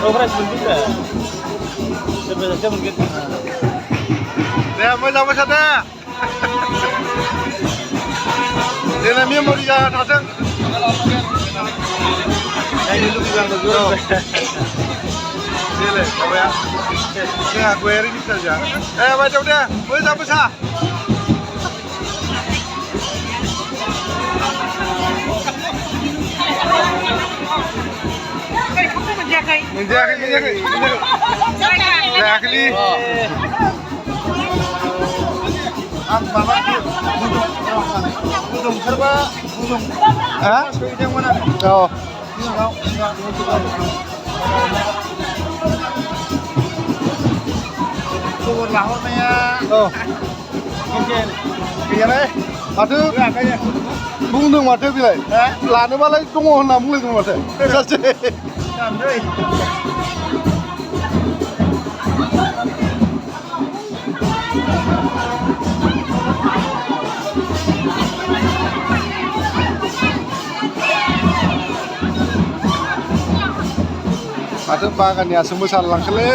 Price monkita. Sebenarnya mungkin. Deh, mau sama sana. Dia memori jangan datang. Ini dulu bilang begitu. Sile, apa ya? Ini aku hari ini saja. Baca udah, mau sama sana. Menjaga. Bapak budung serba budung. Hah? Yang mana? Oh. Kubur lahornya ya. Oh. Kayaknya Aduh, kayaknya. Budung mata bilai. Lana balai tunggu nak mulai tunggu mata. Saja. Sampai. Ada bagan ya semua salang kele.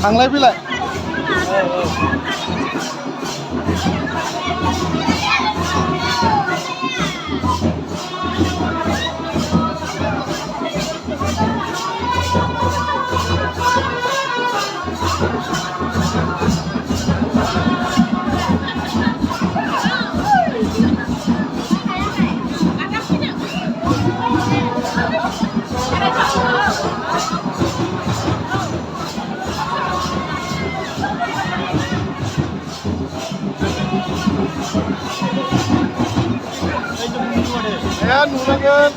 Hanglai bilai. Ya, nulakan.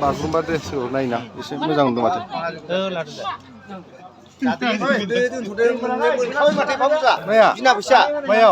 Bagus banget sih, naiknya, bisa menjang tuh mati. Maya, Maya.